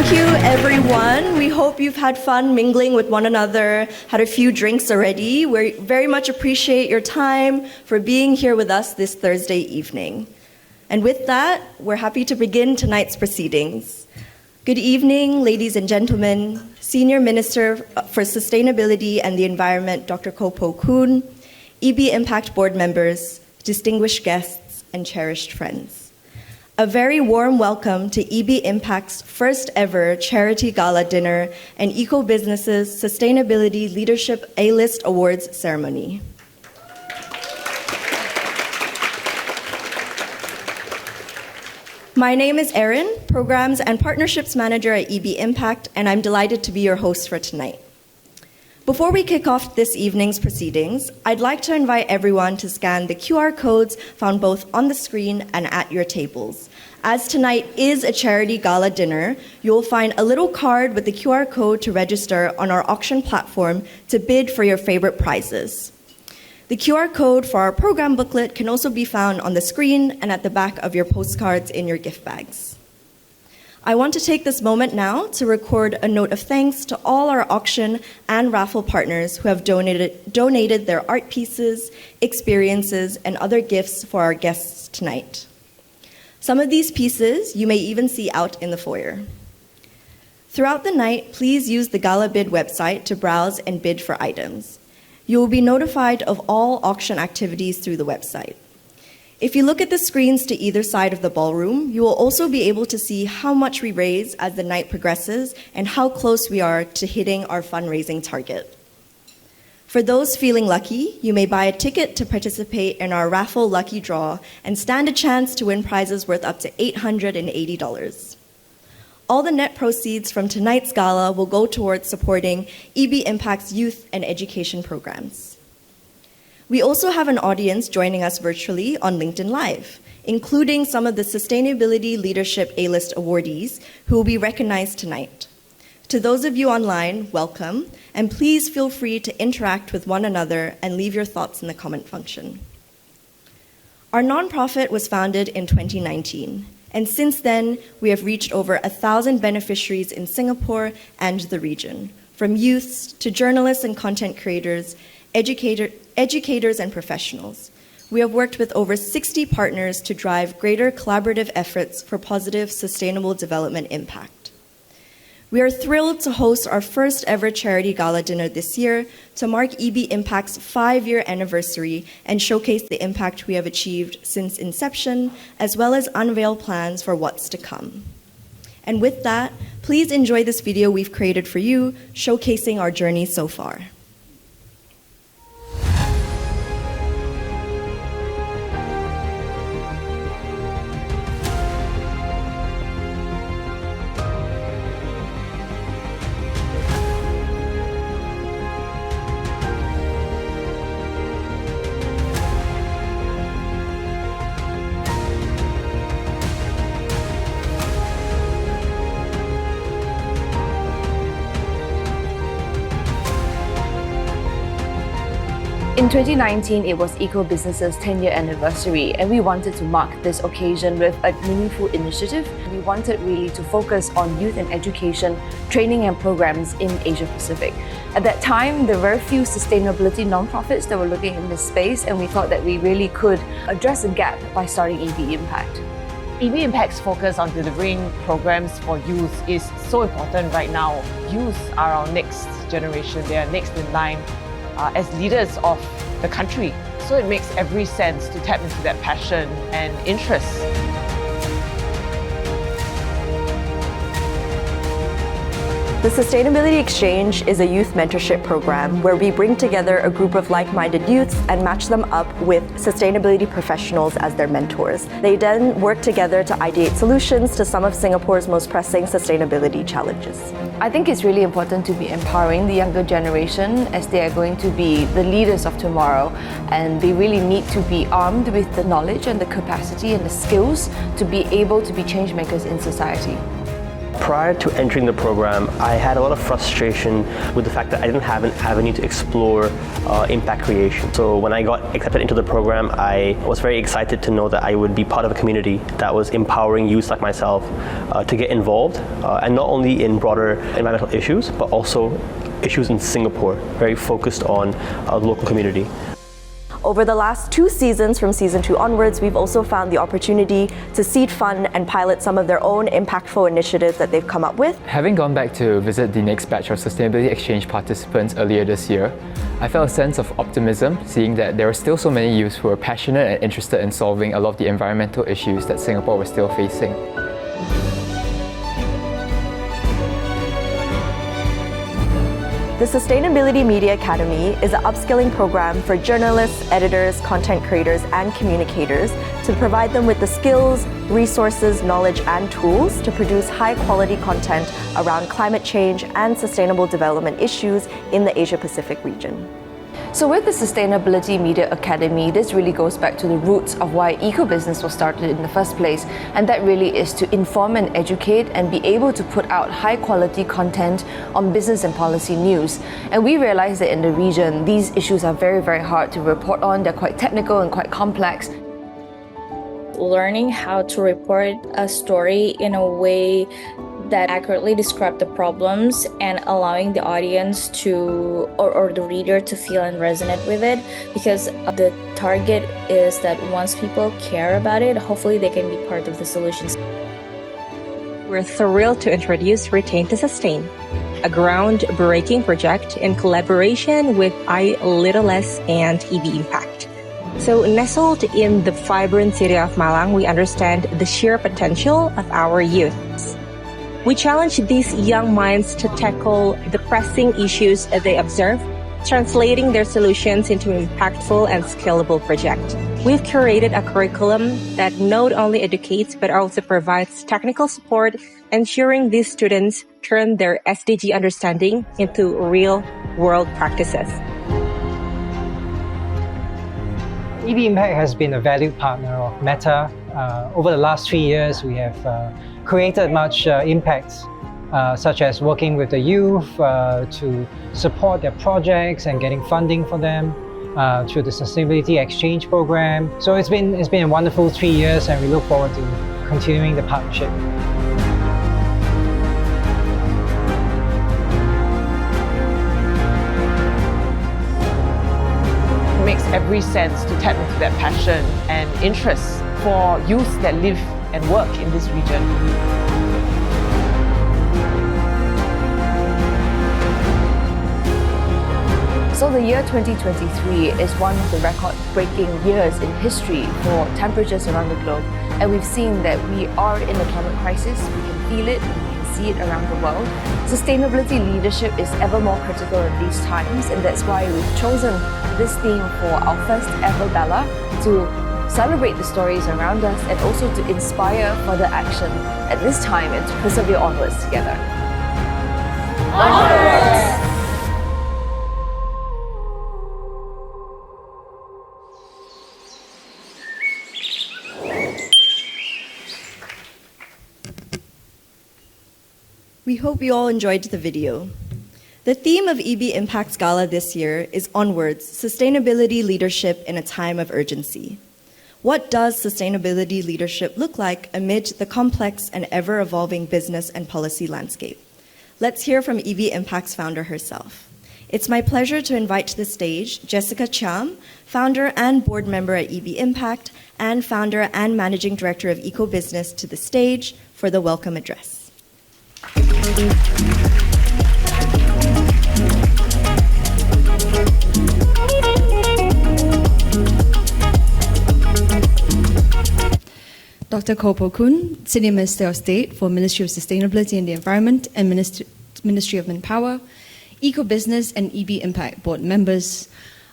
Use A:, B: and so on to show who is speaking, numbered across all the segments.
A: Thank you, everyone. We hope you've had fun mingling with one another, had a few drinks already. We very much appreciate your time for being here with us this Thursday evening. And with that, we're happy to begin tonight's proceedings. Good evening, ladies and gentlemen, Senior Minister for Sustainability and the Environment, Dr. Koh Poh Koon, EB Impact Board members, distinguished guests, and cherished friends. A very warm welcome to EB Impact's first ever Charity Gala Dinner and Eco Business's Sustainability Leadership A-List Awards ceremony. My name is Erin, Programs and Partnerships Manager at EB Impact, and I'm delighted to be your host for tonight. Before we kick off this evening's proceedings, I'd like to invite everyone to scan the QR codes found both on the screen and at your tables. As tonight is a charity gala dinner, you will find a little card with the QR code to register on our auction platform to bid for your favorite prizes. The QR code for our program booklet can also be found on the screen and at the back of your postcards in your gift bags. I want to take this moment now to record a note of thanks to all our auction and raffle partners who have donated their art pieces, experiences, and other gifts for our guests tonight. Some of these pieces you may even see out in the foyer. Throughout the night, please use the Gala Bid website to browse and bid for items. You will be notified of all auction activities through the website. If you look at the screens to either side of the ballroom, you will also be able to see how much we raise as the night progresses and how close we are to hitting our fundraising target. For those feeling lucky, you may buy a ticket to participate in our raffle lucky draw and stand a chance to win prizes worth up to $880. All the net proceeds from tonight's gala will go towards supporting EB Impact's youth and education programs. We also have an audience joining us virtually on LinkedIn Live, including some of the Sustainability Leadership A-List awardees who will be recognized tonight. To those of you online, welcome, and please feel free to interact with one another and leave your thoughts in the comment function. Our nonprofit was founded in 2019, and since then, we have reached over 1,000 beneficiaries in Singapore and the region, from youths to journalists and content creators, educators and professionals. We have worked with over 60 partners to drive greater collaborative efforts for positive, sustainable development impact. We are thrilled to host our first ever Charity Gala Dinner this year to mark EB Impact's 5-year anniversary and showcase the impact we have achieved since inception, as well as unveil plans for what's to come. And with that, please enjoy this video we've created for you, showcasing our journey so far.
B: In 2019, it was Eco Business's 10-year anniversary, and we wanted to mark this occasion with a meaningful initiative. We wanted really to focus on youth and education, training and programs in Asia Pacific. At that time, there were a few sustainability nonprofits that were looking in this space, and we thought that we really could address a gap by starting EB Impact.
C: EB Impact's focus on delivering programs for youth is so important right now. Youth are our next generation, they are next in line as leaders of the country. So it makes every sense to tap into that passion and interest.
A: The Sustainability Exchange is a youth mentorship program where we bring together a group of like-minded youths and match them up with sustainability professionals as their mentors. They then work together to ideate solutions to some of Singapore's most pressing sustainability challenges.
B: I think it's really important to be empowering the younger generation as they are going to be the leaders of tomorrow, and they really need to be armed with the knowledge and the capacity and the skills to be able to be change makers in society.
D: Prior to entering the program, I had a lot of frustration with the fact that I didn't have an avenue to explore impact creation. So when I got accepted into the program, I was very excited to know that I would be part of a community that was empowering youths like myself to get involved, and not only in broader environmental issues, but also issues in Singapore, very focused on the local community.
A: Over the last 2 seasons, from season 2 onwards, we've also found the opportunity to seed fund and pilot some of their own impactful initiatives that they've come up with.
E: Having gone back to visit the next batch of Sustainability Exchange participants earlier this year, I felt a sense of optimism seeing that there are still so many youths who are passionate and interested in solving a lot of the environmental issues that Singapore was still facing.
A: The Sustainability Media Academy is an upskilling program for journalists, editors, content creators, and communicators to provide them with the skills, resources, knowledge, and tools to produce high-quality content around climate change and sustainable development issues in the Asia-Pacific region.
B: So with the Sustainability Media Academy, this really goes back to the roots of why eco-business was started in the first place, and that really is to inform and educate and be able to put out high-quality content on business and policy news. And we realize that in the region, these issues are very, very hard to report on. They're quite technical and quite complex.
F: Learning how to report a story in a way that accurately describe the problems and allowing the audience to or the reader to feel and resonate with it, because the target is that once people care about it, hopefully they can be part of the solutions.
G: We're thrilled to introduce Retain to Sustain, a groundbreaking project in collaboration with ILS and EB Impact. So nestled in the vibrant city of Malang, we understand the sheer potential of our youths. We challenge these young minds to tackle the pressing issues that they observe, translating their solutions into an impactful and scalable project. We've curated a curriculum that not only educates but also provides technical support, ensuring these students turn their SDG understanding into real-world practices.
H: EB Impact has been a valued partner of Meta. Over the last 3 years, we have created much impact, such as working with the youth to support their projects and getting funding for them through the Sustainability Exchange program. So it's been a wonderful 3 years, and we look forward to continuing the partnership.
C: It makes every sense to tap into that passion and interest for youth that live and work in this region.
B: So the year 2023 is one of the record-breaking years in history for temperatures around the globe, and we've seen that we are in a climate crisis. We can feel it, we can see it around the world. Sustainability leadership is ever more critical in these times, and that's why we've chosen this theme for our first ever gala, to celebrate the stories around us and also to inspire further action at this time and to persevere onwards together. Onwards!
A: We hope you all enjoyed the video. The theme of EB Impact's Gala this year is Onwards, Sustainability Leadership in a Time of Urgency. What does sustainability leadership look like amid the complex and ever-evolving business and policy landscape? Let's hear from EB Impact's founder herself. It's my pleasure to invite to the stage Jessica Cheam, founder and board member at EB Impact, and founder and managing director of EcoBusiness, to the stage for the welcome address.
I: Dr. Koh Poh Kun, Senior Minister of State for Ministry of Sustainability and the Environment and Ministry of Manpower, EcoBusiness and EB Impact board members,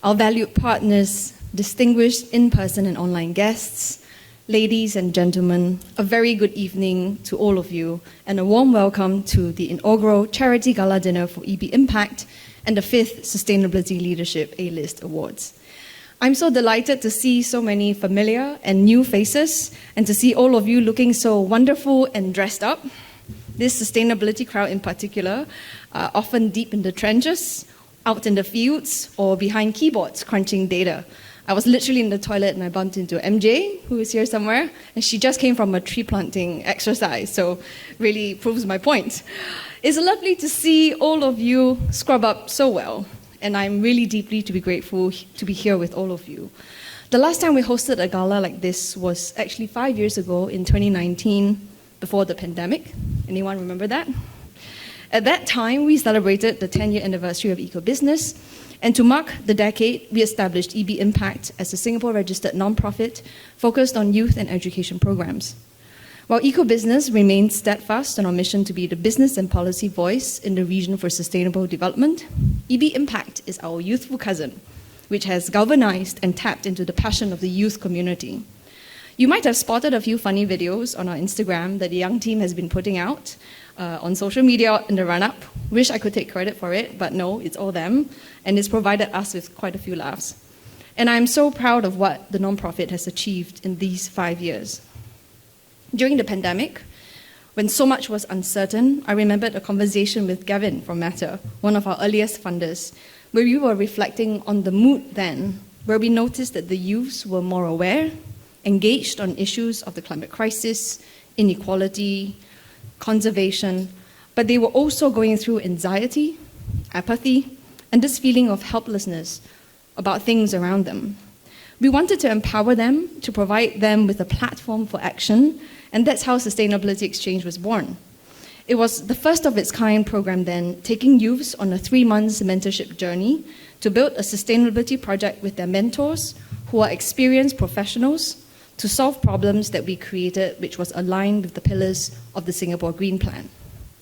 I: our valued partners, distinguished in-person and online guests, ladies and gentlemen, a very good evening to all of you, and a warm welcome to the inaugural Charity Gala Dinner for EB Impact and the 5th Sustainability Leadership A-List Awards. I'm so delighted to see so many familiar and new faces, and to see all of you looking so wonderful and dressed up. this sustainability crowd in particular, are often deep in the trenches, out in the fields, or behind keyboards crunching data. I was literally in the toilet and I bumped into MJ, who is here somewhere, and she just came from a tree planting exercise, so really proves my point. It's lovely to see all of you scrub up so well, and I'm really deeply to be grateful to be here with all of you. The last time we hosted a gala like this was actually 5 years ago in 2019, before the pandemic. Anyone remember that? At that time, we celebrated the 10-year anniversary of eco-business, and to mark the decade, we established EB Impact as a Singapore-registered non-profit focused on youth and education programs. While eco-business remains steadfast on our mission to be the business and policy voice in the region for sustainable development, EB Impact is our youthful cousin, which has galvanized and tapped into the passion of the youth community. You might have spotted a few funny videos on our Instagram that the young team has been putting out on social media in the run-up. Wish I could take credit for it, but no, it's all them, and it's provided us with quite a few laughs. And I'm so proud of what the nonprofit has achieved in these 5 years. During the pandemic, when so much was uncertain, I remembered a conversation with Gavin from Matter, one of our earliest funders, where we were reflecting on the mood then, where we noticed that the youths were more aware, engaged on issues of the climate crisis, inequality, conservation, but they were also going through anxiety, apathy, and this feeling of helplessness about things around them. We wanted to empower them, to provide them with a platform for action, and that's how Sustainability Exchange was born. It was the first of its kind program then, taking youths on a 3-month mentorship journey to build a sustainability project with their mentors, who are experienced professionals, to solve problems that we created, which was aligned with the pillars of the Singapore Green Plan.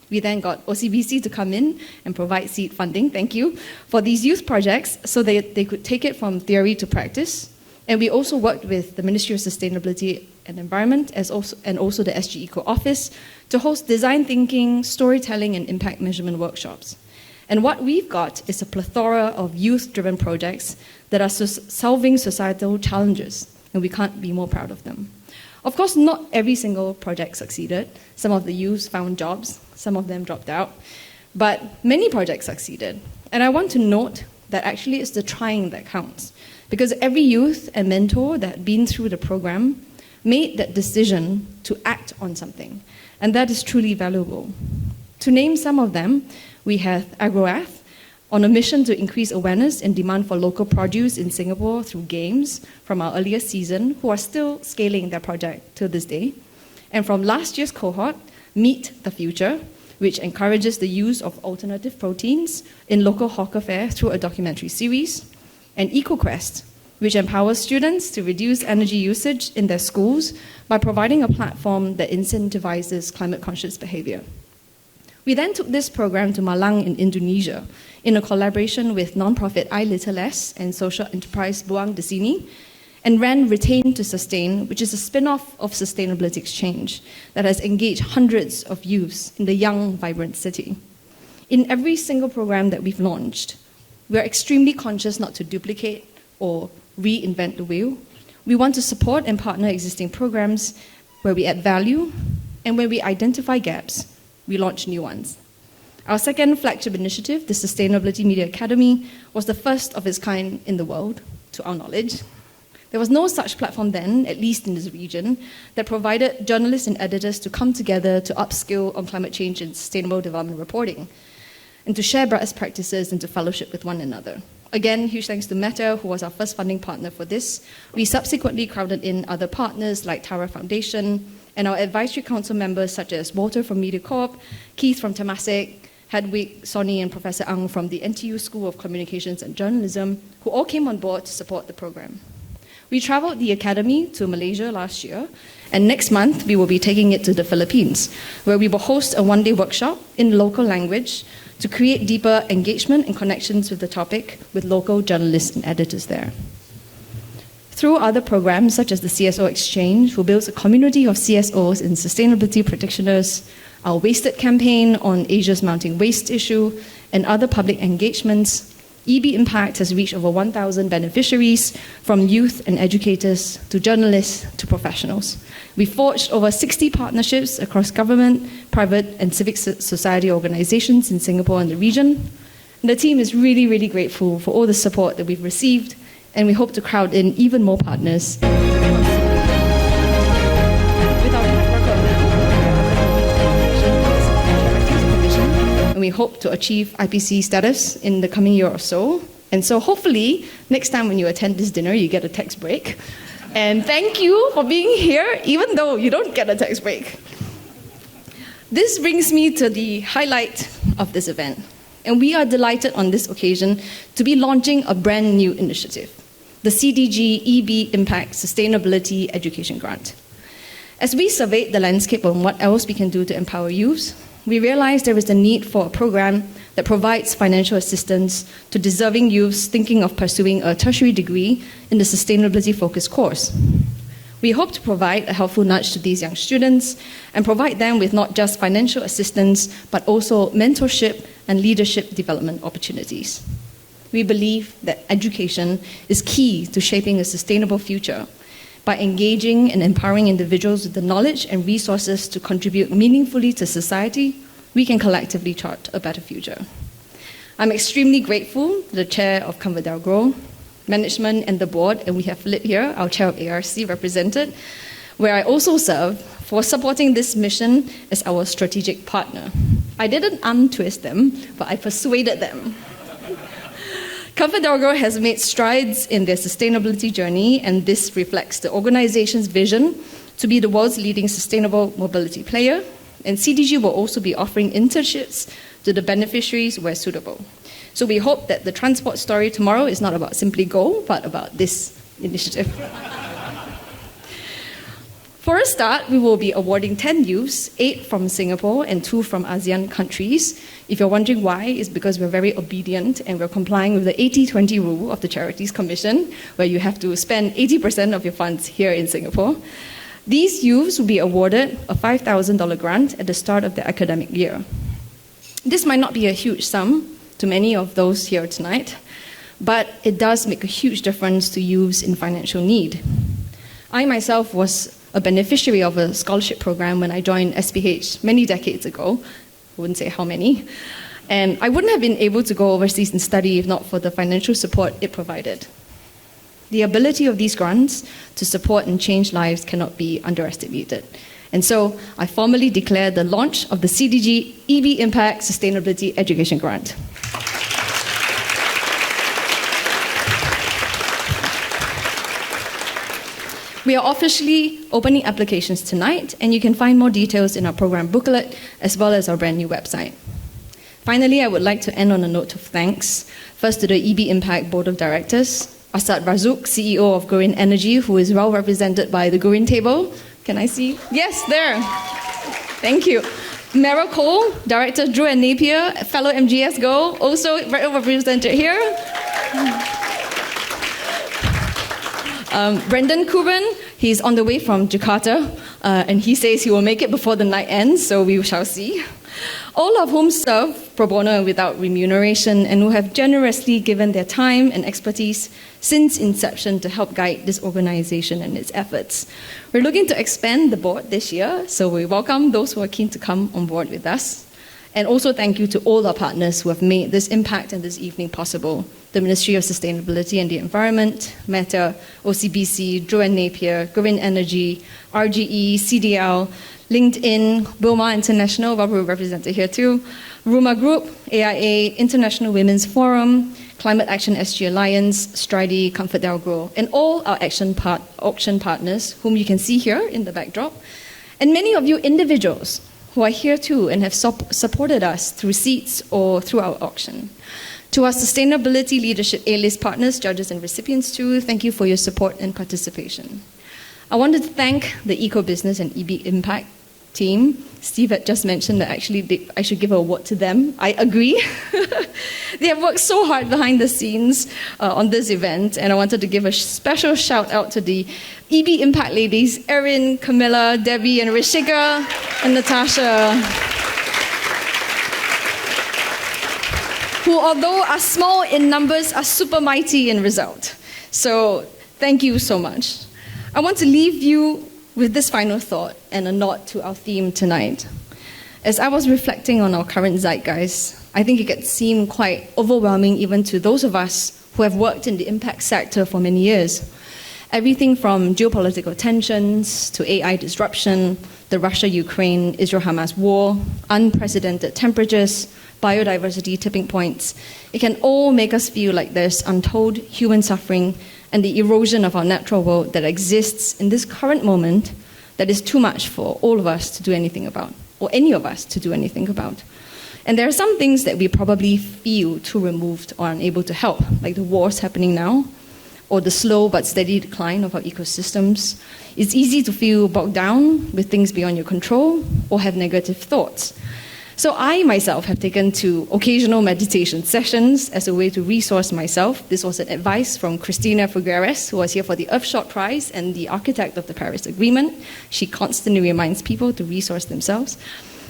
I: We then got OCBC to come in and provide seed funding, thank you, for these youth projects so that they could take it from theory to practice. And we also worked with the Ministry of Sustainability and Environment and also the SG Eco Office to host design thinking, storytelling, and impact measurement workshops. And what we've got is a plethora of youth-driven projects that are solving societal challenges, and we can't be more proud of them. Of course, not every single project succeeded. Some of the youths found jobs, some of them dropped out, but many projects succeeded. And I want to note that actually it's the trying that counts, because every youth and mentor that had been through the program made that decision to act on something, and that is truly valuable. To name some of them, we have AgroAth, on a mission to increase awareness and demand for local produce in Singapore through games from our earlier season, who are still scaling their project to this day. And from last year's cohort, Meet the Future, which encourages the use of alternative proteins in local hawker fare through a documentary series. And EcoQuest, which empowers students to reduce energy usage in their schools by providing a platform that incentivizes climate-conscious behavior. We then took this program to Malang in Indonesia in a collaboration with nonprofit I Little Less and social enterprise Buang di Sini, and ran Retain to Sustain, which is a spin-off of Sustainability Exchange that has engaged hundreds of youths in the young, vibrant city. In every single program that we've launched, we are extremely conscious not to duplicate or reinvent the wheel. We want to support and partner existing programs where we add value, and where we identify gaps, we launch new ones. Our second flagship initiative, the Sustainability Media Academy, was the first of its kind in the world, to our knowledge. There was no such platform then, at least in this region, that provided journalists and editors to come together to upskill on climate change and sustainable development reporting, and to share best practices and to fellowship with one another. Again, huge thanks to Meta, who was our first funding partner for this. We subsequently crowded in other partners like Tara Foundation, and our advisory council members such as Walter from MediaCorp, Keith from Temasek, Hedwig, Sonny, and Professor Ang from the NTU School of Communications and Journalism, who all came on board to support the program. We traveled the academy to Malaysia last year, and next month we will be taking it to the Philippines, where we will host a one-day workshop in local language to create deeper engagement and connections with the topic with local journalists and editors there. Through other programs such as the CSO Exchange, who builds a community of CSOs and sustainability practitioners, our Wasted campaign on Asia's mounting waste issue, and other public engagements, EB Impact has reached over 1,000 beneficiaries, from youth and educators to journalists to professionals. We forged over 60 partnerships across government, private, and civic society organizations in Singapore and the region. And the team is really, really grateful for all the support that we've received, and we hope to crowd in even more partners. And we hope to achieve IPC status in the coming year or so. And so hopefully, next time when you attend this dinner, you get a tax break. And thank you for being here, even though you don't get a tax break. This brings me to the highlight of this event. And we are delighted on this occasion to be launching a brand new initiative, the CDG EB Impact Sustainability Education Grant. As we surveyed the landscape on what else we can do to empower youths, we realized there is a need for a program that provides financial assistance to deserving youths thinking of pursuing a tertiary degree in the sustainability-focused course. We hope to provide a helpful nudge to these young students and provide them with not just financial assistance, but also mentorship and leadership development opportunities. We believe that education is key to shaping a sustainable future. By engaging and empowering individuals with the knowledge and resources to contribute meaningfully to society, we can collectively chart a better future. I'm extremely grateful to the chair of ComfortDelGro, management and the board, and we have Philip here, our chair of ARC represented, where I also serve, for supporting this mission as our strategic partner. I didn't untwist them, but I persuaded them. ComfortDelGro has made strides in their sustainability journey, and this reflects the organization's vision to be the world's leading sustainable mobility player. And CDG will also be offering internships to the beneficiaries where suitable. So we hope that the transport story tomorrow is not about Simply Go, but about this initiative. For a start, we will be awarding 10 youths, 8 from Singapore and 2 from ASEAN countries. If you're wondering why, it's because we're very obedient and we're complying with the 80-20 rule of the Charities Commission, where you have to spend 80% of your funds here in Singapore. These youths will be awarded a $5,000 grant at the start of the academic year. This might not be a huge sum to many of those here tonight, but it does make a huge difference to youths in financial need. I myself was a beneficiary of a scholarship program when I joined SPH many decades ago. I wouldn't say how many. And I wouldn't have been able to go overseas and study if not for the financial support it provided. The ability of these grants to support and change lives cannot be underestimated. And so I formally declare the launch of the CDG EB Impact Sustainability Education Grant. We are officially opening applications tonight, and you can find more details in our program booklet as well as our brand new website. Finally, I would like to end on a note of thanks. First to the EB Impact Board of Directors, Asad Razouk, CEO of Green Energy, who is well represented by the Green Table. Can I see? Yes, there. Thank you. Meryl Cole, Director Drew and Napier, fellow MGS Go, also well represented here. Brendan Kuban, he's on the way from Jakarta, and he says he will make it before the night ends, so we shall see. All of whom serve pro bono and without remuneration, and who have generously given their time and expertise since inception to help guide this organization and its efforts. We're looking to expand the board this year, so we welcome those who are keen to come on board with us. And also thank you to all our partners who have made this impact and this evening possible. The Ministry of Sustainability and the Environment, Meta, OCBC, Drew and Napier, Green Energy, RGE, CDL, LinkedIn, Wilmar International, well, we're represented here too, Ruma Group, AIA, International Women's Forum, Climate Action SG Alliance, Stride, ComfortDelGro, and all our auction partners, whom you can see here in the backdrop, and many of you individuals who are here too and have supported us through seats or through our auction. To our Sustainability Leadership A-list partners, judges and recipients too, thank you for your support and participation. I wanted to thank the Eco-Business and EB Impact team. Steve had just mentioned that actually I should give an award to them. I agree. They have worked so hard behind the scenes on this event, and I wanted to give a special shout out to the EB Impact ladies, Erin, Camilla, Debbie, and Rishika, and Natasha. who, although are small in numbers, are super mighty in result. So thank you so much. I want to leave you with this final thought and a nod to our theme tonight. As I was reflecting on our current zeitgeist, I think it can seem quite overwhelming even to those of us who have worked in the impact sector for many years. Everything from geopolitical tensions to AI disruption, the Russia-Ukraine, Israel-Hamas war, unprecedented temperatures, biodiversity tipping points. It can all make us feel like there's untold human suffering and the erosion of our natural world that exists in this current moment that is too much for all of us to do anything about, or any of us to do anything about. And there are some things that we probably feel too removed or unable to help, like the wars happening now, or the slow but steady decline of our ecosystems. It's easy to feel bogged down with things beyond your control or have negative thoughts. So I myself have taken to occasional meditation sessions as a way to resource myself. This was an advice from Cristina Figueres, who was here for the Earthshot Prize and the architect of the Paris Agreement. She constantly reminds people to resource themselves.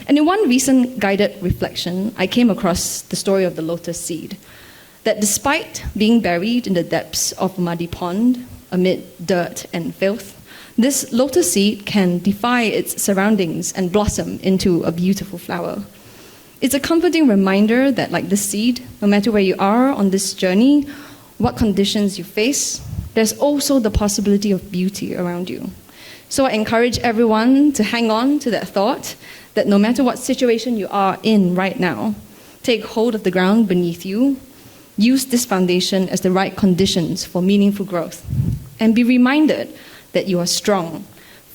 I: And in one recent guided reflection, I came across the story of the lotus seed, that despite being buried in the depths of a muddy pond amid dirt and filth, this lotus seed can defy its surroundings and blossom into a beautiful flower. It's a comforting reminder that, like the seed, no matter where you are on this journey, what conditions you face, there's also the possibility of beauty around you. So I encourage everyone to hang on to that thought that no matter what situation you are in right now, take hold of the ground beneath you, use this foundation as the right conditions for meaningful growth, and be reminded that you are strong,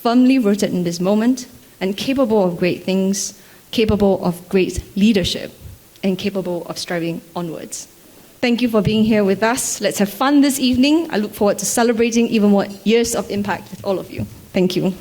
I: firmly rooted in this moment, and capable of great things, capable of great leadership, and capable of striving onwards. Thank you for being here with us. Let's have fun this evening. I look forward to celebrating even more years of impact with all of you. Thank you.